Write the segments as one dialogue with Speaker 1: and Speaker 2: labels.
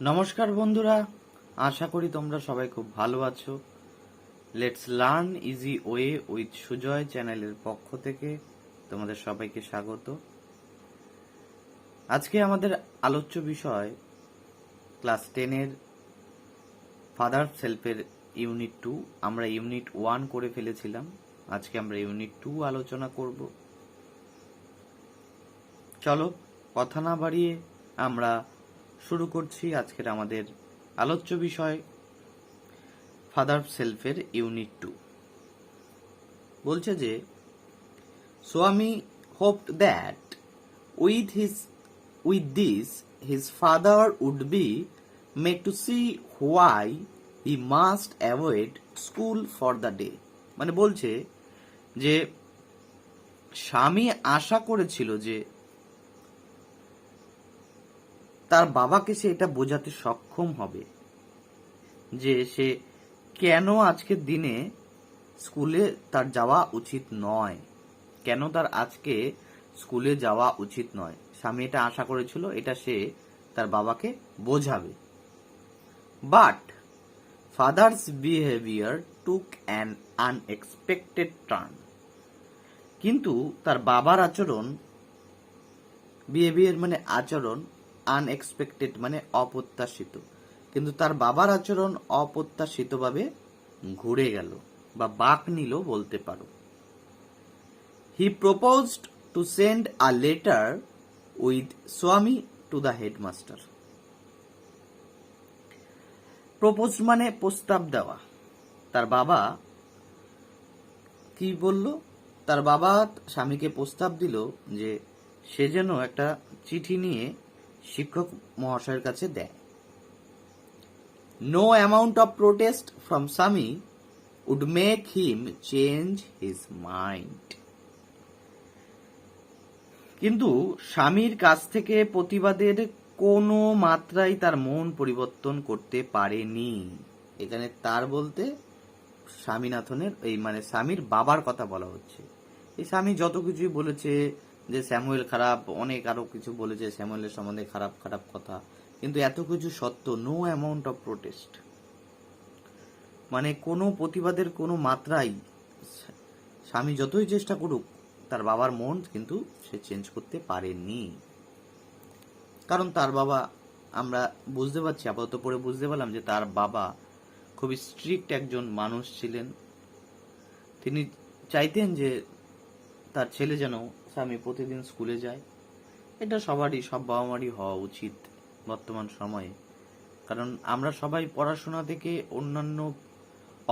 Speaker 1: নমস্কার বন্ধুরা, আশা করি তোমরা সবাই খুব ভালো আছো। Let's learn easy way with Sujoy চ্যানেলের পক্ষ থেকে তোমাদের সবাইকে স্বাগত। আজকে আমাদের আলোচ্য বিষয় ক্লাস 10-এর ফাদার সেলফের ইউনিট 2। আমরা ইউনিট 1 করে ফেলেছিলাম, আজকে আমরা ইউনিট 2 আলোচনা করব। চলো কথা না বাড়িয়ে আমরা শুরু করছি আজকের আমাদের আলোচ্য বিষয় ফাদার সেলফের ইউনিট 2। বলছে যে স্বামী hoped that with this his father would be made to see why he must avoid school for the day। মানে বলছে যে স্বামী আশা করেছিল যে তার বাবাকে সে এটা বোঝাতে সক্ষম হবে যে সে কেন আজকের দিনে স্কুলে তার যাওয়া উচিত নয়, কেন তার আজকে স্কুলে যাওয়া উচিত নয়। স্বামী এটা আশা করেছিল, এটা সে তার বাবাকে বোঝাবে। But father's behaviour took an unexpected turn. কিন্তু তার বাবার আচরণ, বিহেভিয়ার মানে আচরণ, আনএক্সপেক্টেড মানে অপ্রত্যাশিত, কিন্তু তার বাবার আচরণ অপ্রত্যাশিতভাবে ঘুরে গেল বা বাঁক নিল বলতে পারো। He proposed to send a letter with স্বামী টু দ্য হেডমাস্টার। প্রপোজ মানে প্রস্তাব দেওয়া। তার বাবা কি বলল? তার বাবা স্বামীকে প্রস্তাব দিল যে সে যেন একটা চিঠি নিয়ে শিক্ষক মহাশয়ের কাছে দেয়। No amount of protest from Swami would make him change his mind. কিন্তু স্বামীর কাছ থেকে প্রতিবাদের কোনো মাত্রাই তার মন পরিবর্তন করতে পারেনি। এখানে তার বলতে স্বামীনাথনের মানে স্বামীর বাবার কথা বলা হচ্ছে। এই স্বামী যত কিছুই বলেছে যে স্যামুয়েল খারাপ, অনেক আরো কিছু বলেছে স্যামুয়েলের সম্বন্ধে খারাপ খারাপ কথা, কিন্তু এত কিছু সত্য নো অ্যামাউন্ট অফ প্রোটেস্ট মানে কোনো প্রতিবাদের কোনো মাত্রাই স্বামী যতই চেষ্টা করুক তার বাবার মন কিন্তু সে চেঞ্জ করতে পারেনি। কারণ তার বাবা, আমরা বুঝতে পারছি, আপাতত পরে বুঝতে পারলাম যে তার বাবা খুবই স্ট্রিক্ট একজন মানুষ ছিলেন। তিনি চাইতেন যে তার ছেলে যেন স্বামী প্রতিদিন স্কুলে যায়। এটা সবারই, সব বাবা মারই হওয়া উচিত বর্তমান সময়ে। কারণ আমরা সবাই পড়াশোনা থেকে অন্যান্য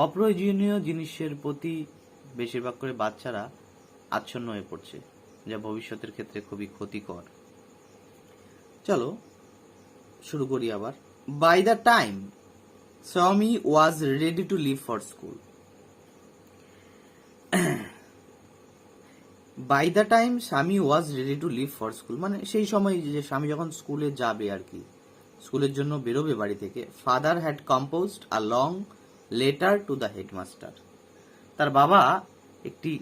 Speaker 1: অপ্রয়োজনীয় জিনিসের প্রতি বেশিরভাগ করে বাচ্চারা আচ্ছন্ন হয়ে পড়ছে, যা ভবিষ্যতের ক্ষেত্রে খুবই ক্ষতিকর। চলো শুরু করি আবার। By the time Swami was ready to leave for school. By the time Swami was ready to leave for school মানে সেই সময় যে স্বামী যখন স্কুলে যাবে আর কি, স্কুলের জন্য বেরোবে বাড়ি থেকে। Father had composed a long letter to the headmaster. তার বাবা একটি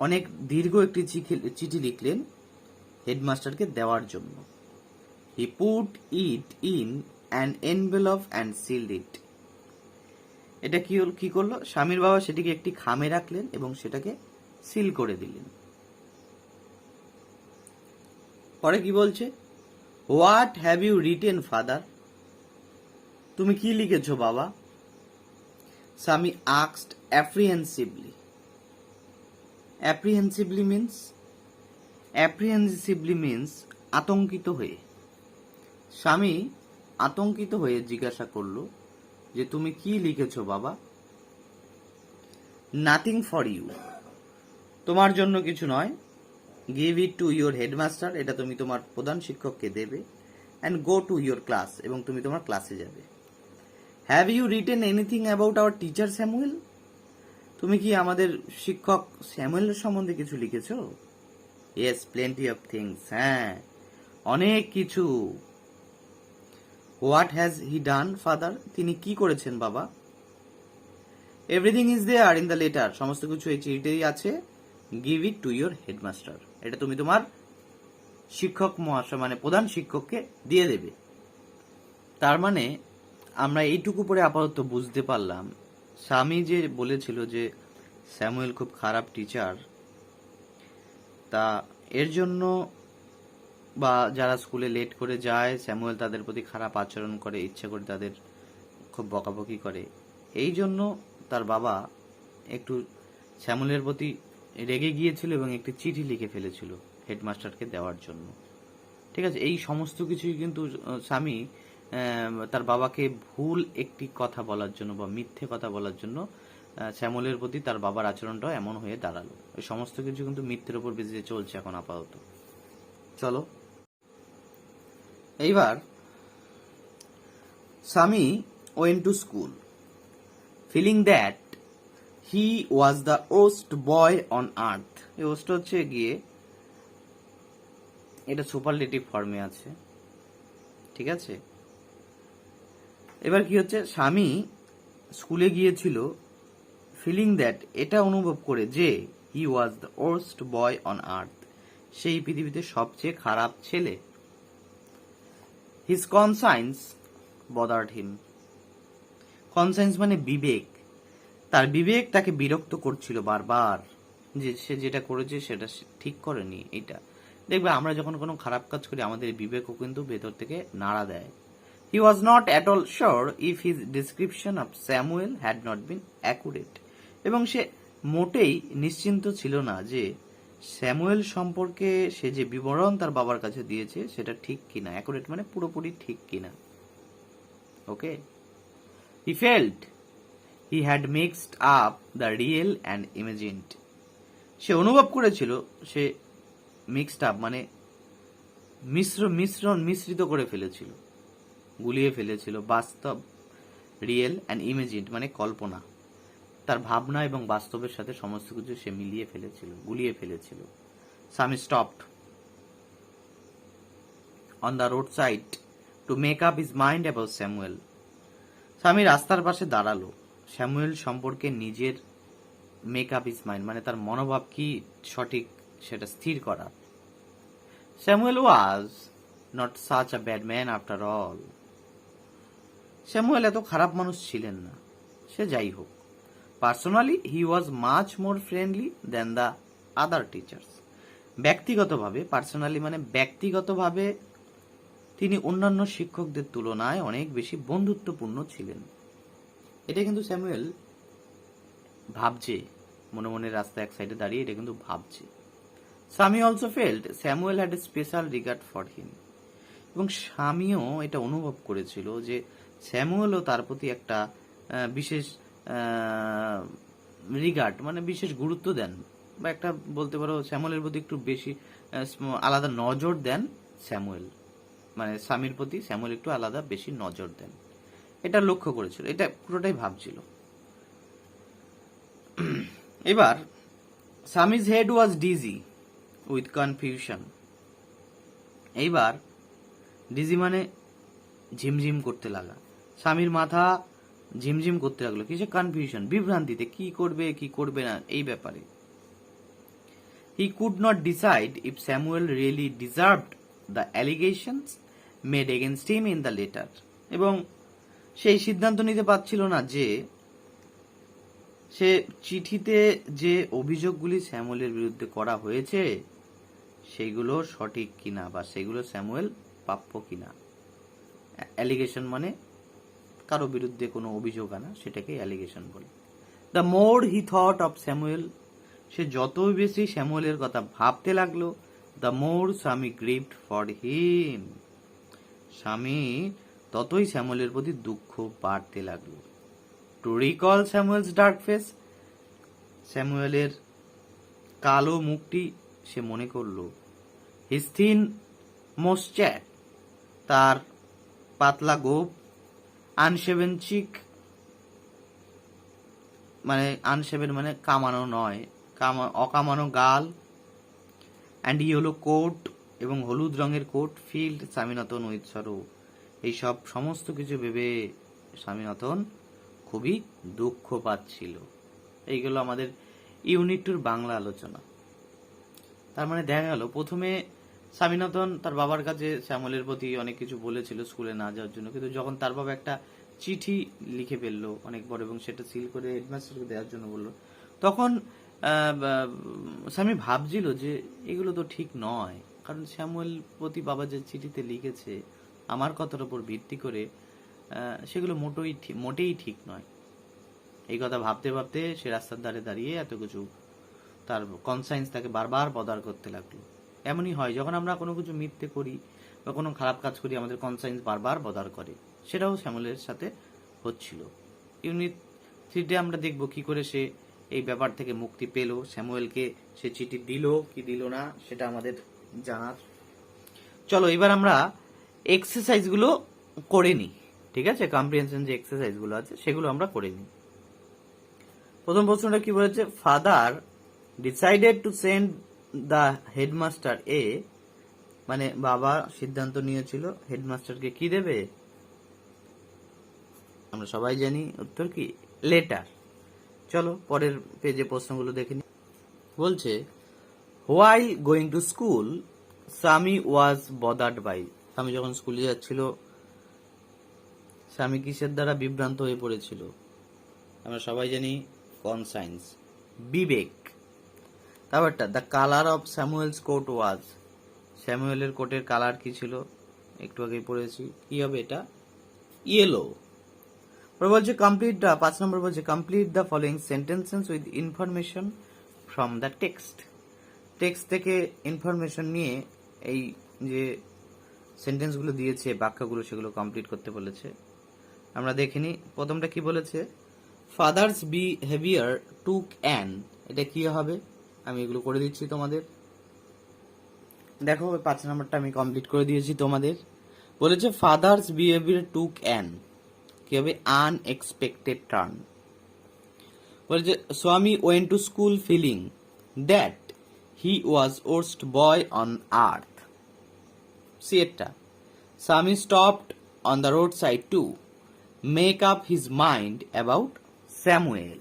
Speaker 1: অনেক দীর্ঘ একটি চিঠি লিখলেন হেডমাস্টারকে দেওয়ার জন্য। He put it in an envelope and sealed it. এটা কি করলো? স্বামীর বাবা সেটিকে একটি খামে রাখলেন এবং সেটাকে সিল করে দিলেন। পরে কি বলছে? What have you written father? তুমি কি লিখেছো বাবা? স্বামী আস্কড অ্যাপ্রিহেন্সিভলি। অ্যাপ্রিহেন্সিভলি মিন্স আতঙ্কিত হয়ে। স্বামী আতঙ্কিত হয়ে জিজ্ঞাসা করলো যে তুমি কি লিখেছো বাবা? নাথিং ফর ইউ, তোমার জন্য কিছু নয়। Give it to your headmaster, এটা তুমি তোমার প্রধান শিক্ষককে দেবে। And go to your class, এবং তুমি তোমার ক্লাসে যাবে। Have you written anything about our teacher Samuel? তুমি কি আমাদের শিক্ষক স্যামুয়েলের সম্বন্ধে কিছু লিখেছো? ইয়েস, প্লেন্টি অফ থিংস, হ্যাঁ অনেক কিছু। What has he done father? তিনি কি করেছেন বাবা? Everything is there in the letter, সমস্ত কিছু এই চিঠিতেই আছে। Give it to your headmaster, এটা তুমি তোমার শিক্ষক মহাশয় মানে প্রধান শিক্ষককে দিয়ে দেবে। তার মানে আমরা এইটুকু পরে আপাতত বুঝতে পারলাম, স্বামী যে বলেছিল যে স্যামুয়েল খুব খারাপ টিচার, তা এর জন্য বা যারা স্কুলে লেট করে যায় স্যামুয়েল তাদের প্রতি খারাপ আচরণ করে, ইচ্ছে করে তাদের খুব বকাবকি করে, এই জন্য তার বাবা একটু স্যামুয়েলের প্রতি রেগে গিয়েছিল এবং একটি চিঠি লিখে ফেলেছিল হেডমাস্টারকে দেওয়ার জন্য। ঠিক আছে, এই সমস্ত কিছুই কিন্তু স্বামী তার বাবাকে ভুল একটি কথা বলার জন্য বা মিথ্যে কথা বলার জন্য স্যামুয়েলের প্রতি তার বাবার আচরণটাও এমন হয়ে দাঁড়ালো। এই সমস্ত কিছু কিন্তু মিথ্যের উপর বেঁচে চলছে এখন আপাতত। চলো এইবার, স্বামী went to school feeling that he was the worst boy on earth. এই worst হচ্ছে গিয়ে এটা সুপারলেটিভ ফর্মে আছে, ঠিক আছে। এবার কি হচ্ছে, স্বামী স্কুলে গিয়েছিল ফিলিং দ্যাট, এটা অনুভব করে যে he was the worst boy on earth, সেই পৃথিবীতে সবচেয়ে খারাপ ছেলে। His conscience bothered him. Conscience মানে বিবেক, তার বিবেক তাকে বিরক্ত করছিল বারবার যে সে যেটা করেছে সেটা ঠিক করেনি। এইটা দেখবে আমরা যখন কোনো খারাপ কাজ করি আমাদের বিবেকও কিন্তু ভেতর থেকে নাড়া দেয়। He was not at all sure if his description of Samuel had not been accurate. এবং সে মোটেই নিশ্চিন্ত ছিল না যে স্যামুয়েল সম্পর্কে সে যে বিবরণ তার বাবার কাছে দিয়েছে সেটা ঠিক কিনা। অ্যাকুরেট মানে পুরোপুরি ঠিক কিনা। ওকে, he felt he had mixed up the real and imagined. সে অনুভব করেছিল সে মিক্সড আপ মানে মিশ্রিত করে ফেলেছিল, গুলিয়ে ফেলেছিল বাস্তব, রিয়েল অ্যান্ড ইমেজিন্ড মানে কল্পনা, তার ভাবনা এবং বাস্তবের সাথে সমস্ত কিছু সে মিলিয়ে ফেলেছিল, গুলিয়ে ফেলেছিল। স্বামী stopped on the road side to make up his mind about Samuel. স্বামী রাস্তার পাশে দাঁড়ালো স্যামুয়েল সম্পর্কে নিজের মেক আপ হিজ মাইন্ড মানে তার মনোভাব কি সঠিক সেটা স্থির করা। Samuel was not such a bad man after all. Samuel এত খারাপ মানুষ ছিলেন না, সে যাই হোক। Personally he was much more friendly than the other teachers. ব্যক্তিগতভাবে, পার্সোনালি মানে ব্যক্তিগতভাবে তিনি অন্যান্য শিক্ষকদের তুলনায় অনেক বেশি বন্ধুত্বপূর্ণ ছিলেন। এটা কিন্তু স্যামুয়েল ভাবছে, মনে মনে রাস্তা এক সাইডে দাঁড়িয়ে এটা কিন্তু ভাবছে। স্বামী also felt Samuel had a special regard for him. এবং স্বামীও এটা অনুভব করেছিল যে স্যামুয়েলও তার প্রতি একটা বিশেষ রিগার্ড মানে বিশেষ গুরুত্ব দেন, বা একটা বলতে পারো স্যামুয়েলের প্রতি একটু বেশি আলাদা নজর দেন স্যামুয়েল, মানে স্বামীর প্রতি স্যামুয়েল একটু আলাদা বেশি নজর দেন, এটা লক্ষ্য করেছিল, এটা পুরোটাই ভাবছিল। এবার Swami's head was dizzy with confusion. এইবার ডিজি মানে ঝিমঝিম করতে লাগা, স্বামীর মাথা ঝিমঝিম করতে লাগলো কিসে, কনফিউশন বিভ্রান্তিতে, কি করবে কি করবে না এই ব্যাপারে। He could not decide if Samuel really deserved the allegations made against him in the letter. এবং সেই সিদ্ধান্ত নিতে পারছিল না যে সে চিঠিতে যে অভিযোগগুলি স্যামুয়েলের বিরুদ্ধে করা হয়েছে সেগুলো সঠিক কিনা বা সেগুলো স্যামুয়েল প্রাপ্য কিনা। অ্যালিগেশন মানে কারো বিরুদ্ধে কোনো অভিযোগ আনা, সেটাকে অ্যালিগেশন বলে। The more he thought of Samuel, সে যতই বেশি স্যামুয়েলের কথা ভাবতে লাগলো, দ্য মোর স্বামী গ্রিভড ফর হিম, স্বামী ততই স্যামুয়েলের প্রতি দুঃখ বাড়তে লাগলো। To recall Samuel's dark face, স্যামুয়েলের কালো মুখটি সে মনে করলো। হিজ থিন মোস্ট্যাচ, তার পাতলা গোপ, আনশেভেন চিক মানে আনশেভেন মানে কামানো নয়, অকামানো গাল, অ্যান্ড ইয়েলো কোট এবং হলুদ রঙের coat, field Swaminathan with sorrow. এইসব সমস্ত কিছু ভেবে স্বামীনাথন খুবই দুঃখ পাচ্ছিল। এইগুলো আমাদের ইউনিট টুর বাংলা আলোচনা। তার মানে দেখা গেল প্রথমে স্বামীনাথন তার বাবার কাছে শ্যামলের প্রতি অনেক কিছু বলেছিল স্কুলে না যাওয়ার জন্য, কিন্তু যখন তার বাবা একটা চিঠি লিখে ফেললো অনেক বড় এবং সেটা সিল করে হেডমাস্টারকে দেওয়ার জন্য বললো, তখন স্বামী ভাবছিল যে এগুলো তো ঠিক নয়, কারণ শ্যামল প্রতি বাবা যে চিঠিতে লিখেছে আমার কথার উপর ভিত্তি করে, সেগুলো মোটেই ঠিক নয়। এই কথা ভাবতে ভাবতে সে রাস্তার ধারে দাঁড়িয়ে এত কিছু, তার কনসায়েন্স তাকে বারবার বদার করতে লাগলো। এমনই হয় যখন আমরা কোনো কিছু মিথ্যে করি বা কোনো খারাপ কাজ করি, আমাদের কনসায়েন্স বারবার বদার করে। সেটাও শ্যামলের সাথে হচ্ছিল। ইউনিট 3-তে আমরা দেখব কি করে সে এই ব্যাপার থেকে মুক্তি পেল, স্যামুয়েলকে সে চিঠি দিল কি দিল না সেটা আমাদের জানার। চলো এবার আমরা এক্সারসাইজগুলো করে নিই, ঠিক আছে? কম্প্রিহেনশন যে এক্সারসাইজগুলো আছে সেগুলো আমরা করে নিই। প্রথম প্রশ্নটা কি বলেছে? Father decided to send the headmaster a, মানে বাবা সিদ্ধান্ত নিয়েছিল হেডমাস্টারকে কি দেবে? আমরা সবাই জানি উত্তর কি, লেটার। চলো পরের পেজে প্রশ্নগুলো দেখে নি। বলছে হোয়াইল গোয়িং টু স্কুল স্বামী ওয়াজ বদার্ড বাই, স্বামী যখন স্কুলে যাচ্ছিল স্বামী কিসের দ্বারা বিভ্রান্ত হয়ে পড়েছিল? আমরা সবাই জানি কনসায়েন্স, বিবেক। তারপরটা the colour of Samuel's coat was, স্যামুয়েলের কোটের কালার কি ছিল? একটু আগেই পড়েছি, কি হবে এটা? ইয়েলো। বলছে কমপ্লিট দ্য, 5 নম্বর বলছে complete the following sentences with information from the text, text থেকে ইনফরমেশন নিয়ে এই যে সেন্টেন্সগুলো দিয়েছে বাক্যগুলো সেগুলো কমপ্লিট করতে বলেছে। আমরা দেখিনি প্রথমটা কি বলেছে, ফাদার্স বিহেভিয়ার টুক অ্যান, এটা কি হবে? আমি এগুলো করে দিচ্ছি তোমাদের, দেখো 5 নম্বরটা আমি কমপ্লিট করে দিয়েছি তোমাদের। বলেছে ফাদার্স বিহেভিয়ার টুক অ্যান, কি হবে? Unexpected turn. বলেছে Swami went to school feeling that he was worst boy on earth, see এটা। Swami stopped on the road side to make up his mind about Samuel.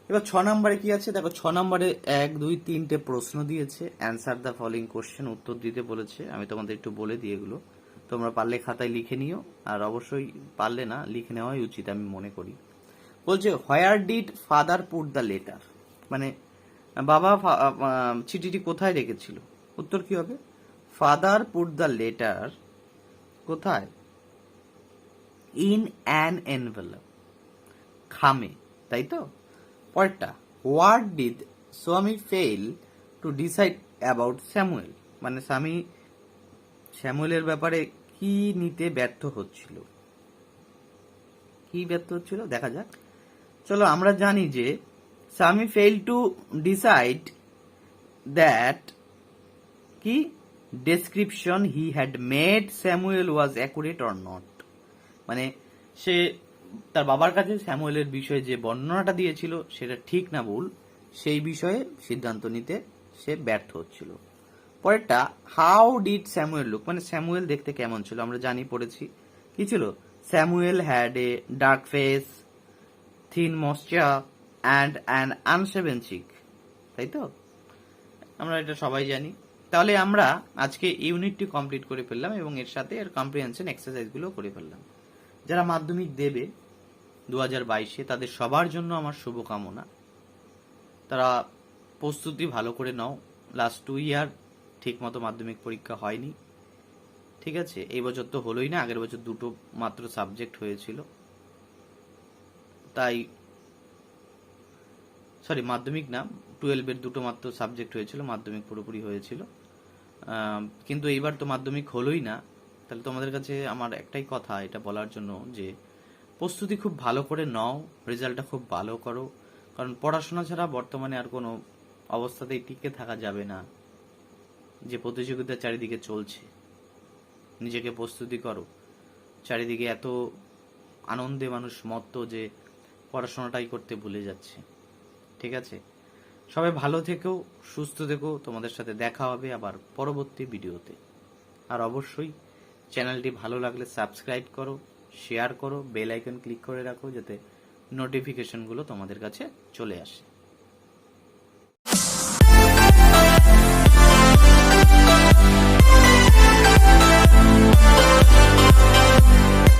Speaker 1: এবার 6 নম্বরে কি আছে দেখো, 6 নম্বরে 1, 2, 3টে প্রশ্ন দিয়েছে, অ্যান্সার দ্য ফলোইং কোশ্চেন, উত্তর দিতে বলেছে। আমি তোমাদের একটু বলে দিই এগুলো, তোমরা পারলে খাতায় লিখে নিও, আর অবশ্যই পারলে না লিখে নেওয়াই উচিত আমি মনে করি। বলছে where did father put the letter, মানে বাবা চিঠিটি কোথায় রেখেছিল? উত্তর কি হবে? ফাদার পুট দ্য লেটার কোথায়? ইন অ্যান এনভেলপ, খামে, তাই তো? পরেরটা হোয়াট ডিড স্বামী fail to decide about Samuel, মানে স্বামী স্যামুয়েলের ব্যাপারে কি নিতে ব্যর্থ হচ্ছিল? কি ব্যর্থ হচ্ছিল দেখা যাক। চলো আমরা জানি যে স্বামী ফেল টু ডিসাইড দ্যাট কি description he had made Samuel was accurate or not, মানে সে তার বাবার কাছে স্যামুয়েলের বিষয়ে যে বর্ণনাটা দিয়েছিল সেটা ঠিক না ভুল, সেই বিষয়ে সিদ্ধান্ত নিতে সে ব্যর্থ হচ্ছিল। পরেরটা হাউ ডিড স্যামুয়েল লুক, মানে স্যামুয়েল দেখতে কেমন ছিল? আমরা জানি পড়েছি কি ছিল, Samuel had a dark face, thin moustache and an unshaven cheek, তাই তো? আমরা এটা সবাই জানি। তাহলে আমরা আজকে ইউনিটটি কমপ্লিট করে ফেললাম এবং এর সাথে এর কম্প্রিহেনশন এক্সারসাইজগুলো করে ফেললাম। যারা মাধ্যমিক দেবে 2022-এ তাদের সবার জন্য আমার শুভকামনা। তারা প্রস্তুতি ভালো করে নাও, লাস্ট 2 ইয়ার ঠিক মতো মাধ্যমিক পরীক্ষা হয়নি, ঠিক আছে? এই বছর তো হলোই না, আগের বছর 2টো মাত্র সাবজেক্ট হয়েছিল, তাই সরি মাধ্যমিক না 12-এর 2টো মাত্র সাবজেক্ট হয়েছিল, মাধ্যমিক পুরোপুরি হয়েছিল। কিন্তু এইবার তো মাধ্যমিক হলোই না, তাহলে তোমাদের কাছে আমার একটাই কথা এটা বলার জন্য যে প্রস্তুতি খুব ভালো করে নাও, রেজাল্টটা খুব ভালো করো, কারণ পড়াশোনা ছাড়া বর্তমানে আর কোনো অবস্থাতেই টিকে থাকা যাবে না। যে প্রতিযোগিতা চারিদিকে চলছে, নিজেকে প্রস্তুতি করো। চারিদিকে এত আনন্দে মানুষ মত্ত যে পড়াশোনাটাই করতে ভুলে যাচ্ছে, ঠিক আছে? সবাই ভালো থেকো, সুস্থ থেকো, তোমাদের সাথে দেখা হবে আবার পরবর্তী ভিডিওতে। আর অবশ্যই চ্যানেলটি ভালো লাগলে সাবস্ক্রাইব করো, শেয়ার করো, বেল আইকন ক্লিক করে রাখো যাতে নোটিফিকেশনগুলো তোমাদের কাছে চলে আসে।